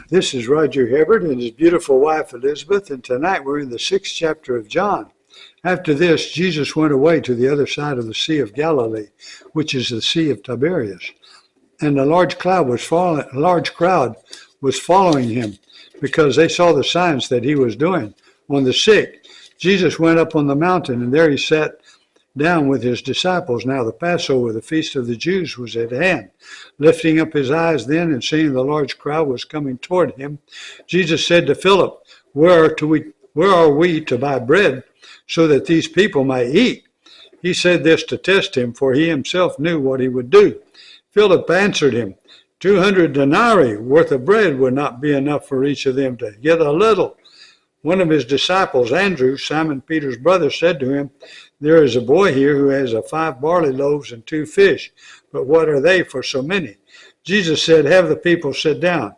This is Roger Hibbert and his beautiful wife Elizabeth, and tonight we're in the 6th chapter of John. After this, Jesus went away to the other side of the Sea of Galilee, which is the Sea of Tiberias. And a large crowd was following him because they saw the signs that he was doing on the sick. Jesus went up on the mountain, and there he sat down with his disciples. Now the Passover, the feast of the Jews, was at hand. Lifting up his eyes then and seeing the large crowd was coming toward him, Jesus said to Philip, Where are we to buy bread so that these people might eat? He said this to test him, for he himself knew what he would do. Philip answered him, 200 denarii worth of bread would not be enough for each of them to get a little. One of his disciples, Andrew, Simon Peter's brother, said to him, There is a boy here who has 5 barley loaves and 2 fish, but what are they for so many? Jesus said, Have the people sit down.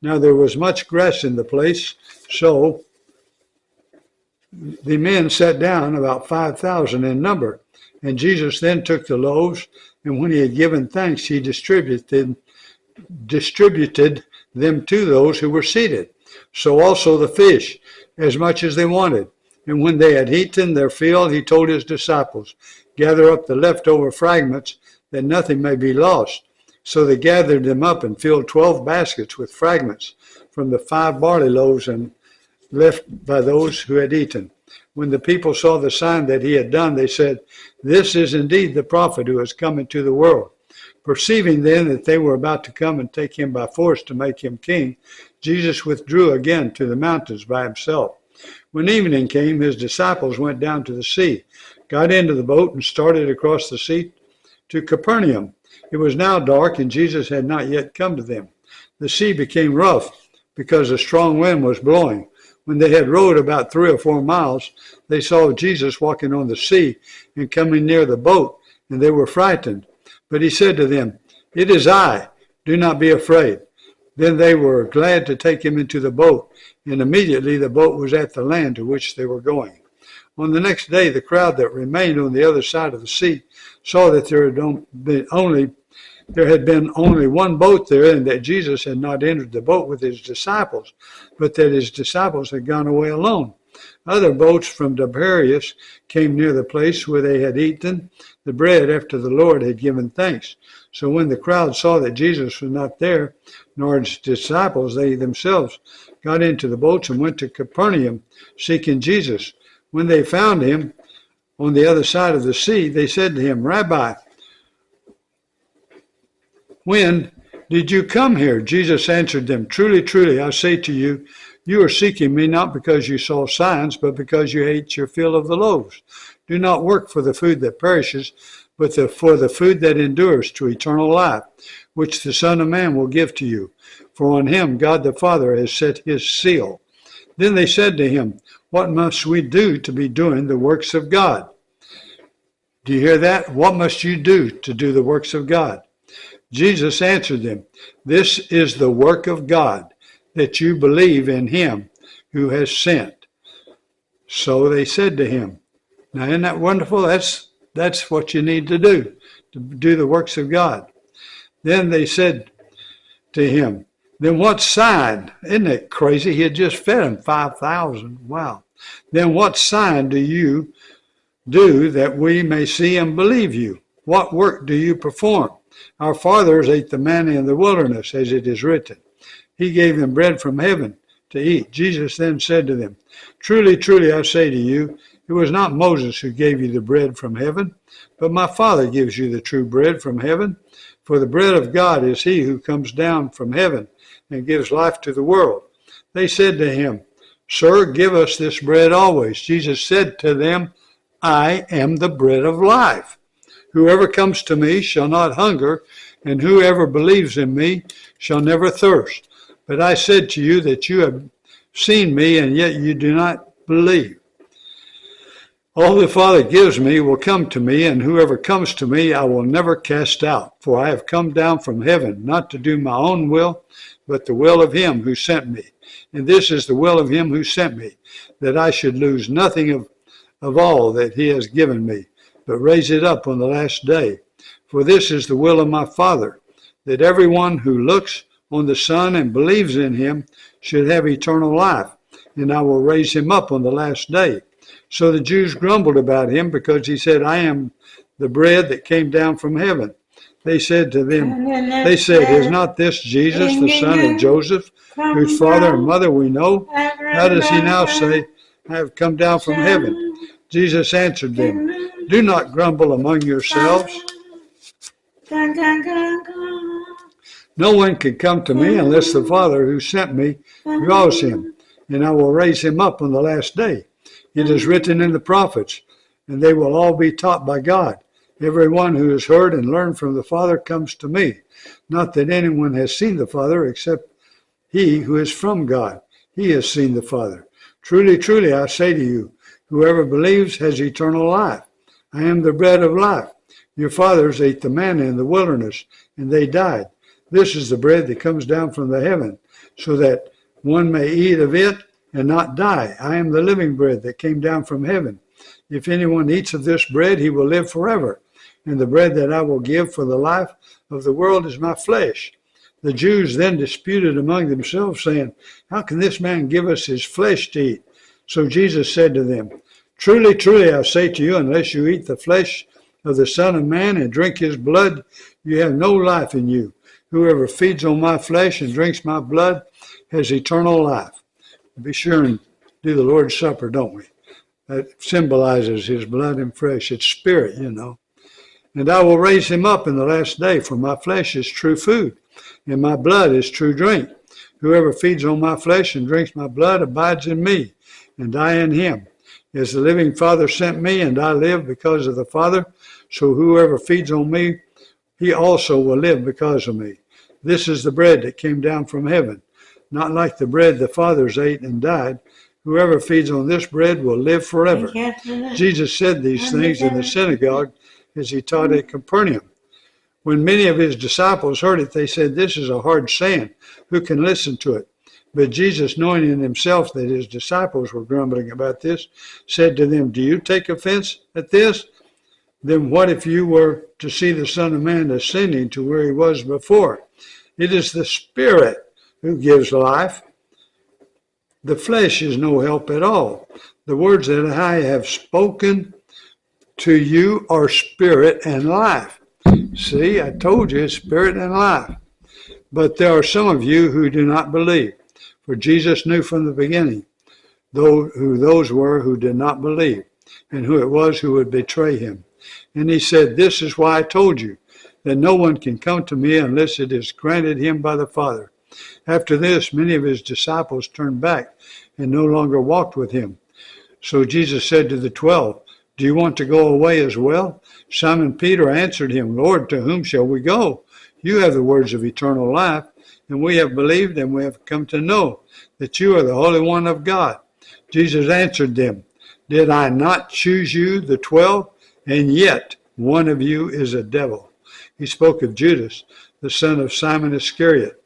Now there was much grass in the place, so the men sat down, about 5,000 in number. And Jesus then took the loaves, and when he had given thanks, he distributed them to those who were seated. So also the fish, as much as they wanted. And when they had eaten their fill, he told his disciples, Gather up the leftover fragments, that nothing may be lost. So they gathered them up and filled 12 baskets with fragments from the 5 barley loaves and left by those who had eaten. When the people saw the sign that he had done, they said, This is indeed the prophet who has come into the world. Perceiving then that they were about to come and take him by force to make him king, Jesus withdrew again to the mountains by himself. When evening came, his disciples went down to the sea, got into the boat, and started across the sea to Capernaum. It was now dark, and Jesus had not yet come to them. The sea became rough because a strong wind was blowing. When they had rowed about 3 or 4 miles, they saw Jesus walking on the sea and coming near the boat, and they were frightened. But he said to them, It is I, do not be afraid. Then they were glad to take him into the boat, and immediately the boat was at the land to which they were going. On the next day, the crowd that remained on the other side of the sea saw that there had been only one boat there, and that Jesus had not entered the boat with his disciples, but that his disciples had gone away alone. Other boats from Tiberias came near the place where they had eaten the bread after the Lord had given thanks. So when the crowd saw that Jesus was not there, nor his disciples, they themselves got into the boats and went to Capernaum, seeking Jesus. When they found him on the other side of the sea, they said to him, Rabbi, when did you come here? Jesus answered them, Truly, truly, I say to you, you are seeking me not because you saw signs, but because you ate your fill of the loaves. Do not work for the food that perishes, but for the food that endures to eternal life, which the Son of Man will give to you. For on him God the Father has set his seal. Then they said to him, What must we do to be doing the works of God? Do you hear that? What must you do to do the works of God? Jesus answered them, This is the work of God, that you believe in him who has sent. So they said to him, Now isn't that wonderful? That's what you need to do the works of God. Then they said to him, Then what sign? Isn't it crazy? He had just fed them 5,000. Wow. Then what sign do you do that we may see and believe you? What work do you perform? Our fathers ate the manna in the wilderness, as it is written. He gave them bread from heaven to eat. Jesus then said to them, Truly, truly, I say to you, it was not Moses who gave you the bread from heaven, but my Father gives you the true bread from heaven. For the bread of God is he who comes down from heaven and gives life to the world. They said to him, Sir, give us this bread always. Jesus said to them, I am the bread of life. Whoever comes to me shall not hunger, and whoever believes in me shall never thirst. But I said to you that you have seen me, and yet you do not believe. All the Father gives me will come to me, and whoever comes to me I will never cast out. For I have come down from heaven, not to do my own will, but the will of him who sent me. And this is the will of him who sent me, that I should lose nothing of all that he has given me, but raise it up on the last day. For this is the will of my Father, that everyone who looks on the Son and believes in him should have eternal life, and I will raise him up on the last day. So the Jews grumbled about him because he said, I am the bread that came down from heaven. They said to them, is not this Jesus, the son of Joseph, whose father and mother we know? How does he now say, I have come down from heaven? Jesus answered them, do not grumble among yourselves. No one can come to me unless the Father who sent me draws him, and I will raise him up on the last day. It is written in the prophets, and they will all be taught by God. Everyone who has heard and learned from the Father comes to me. Not that anyone has seen the Father except he who is from God. He has seen the Father. Truly, truly, I say to you, whoever believes has eternal life. I am the bread of life. Your fathers ate the manna in the wilderness, and they died. This is the bread that comes down from the heaven, so that one may eat of it and not die. I am the living bread that came down from heaven. If anyone eats of this bread, he will live forever. And the bread that I will give for the life of the world is my flesh. The Jews then disputed among themselves, saying, how can this man give us his flesh to eat? So Jesus said to them, truly, truly, I say to you, unless you eat the flesh of the Son of Man and drink his blood, you have no life in you. Whoever feeds on my flesh and drinks my blood has eternal life. Be sure and do the Lord's Supper, don't we? That symbolizes his blood and flesh. It's spirit, you know. And I will raise him up in the last day, for my flesh is true food, and my blood is true drink. Whoever feeds on my flesh and drinks my blood abides in me, and I in him. As the living Father sent me, and I live because of the Father, so whoever feeds on me, he also will live because of me. This is the bread that came down from heaven, not like the bread the fathers ate and died. Whoever feeds on this bread will live forever. Jesus said these things in the synagogue as he taught at Capernaum. When many of his disciples heard it, they said, this is a hard saying. Who can listen to it? But Jesus, knowing in himself that his disciples were grumbling about this, said to them, do you take offense at this? Then what if you were to see the Son of Man ascending to where he was before? It is the Spirit who gives life. The flesh is no help at all. The words that I have spoken to you are spirit and life. See, I told you it's spirit and life. But there are some of you who do not believe. For Jesus knew from the beginning who those were who did not believe, and who it was who would betray him. And he said, this is why I told you, that no one can come to me unless it is granted him by the Father. After this, many of his disciples turned back and no longer walked with him. So Jesus said to the 12, do you want to go away as well? Simon Peter answered him, Lord, to whom shall we go? You have the words of eternal life, and we have believed and we have come to know that you are the Holy One of God. Jesus answered them, did I not choose you, the 12? And yet one of you is a devil. He spoke of Judas, the son of Simon Iscariot,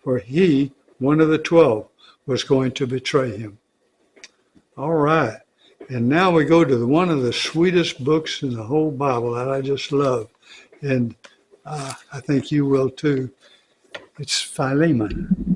for he, one of the 12, was going to betray him. All right. And now we go to one of the sweetest books in the whole Bible that I just love. And I think you will too. It's Philemon.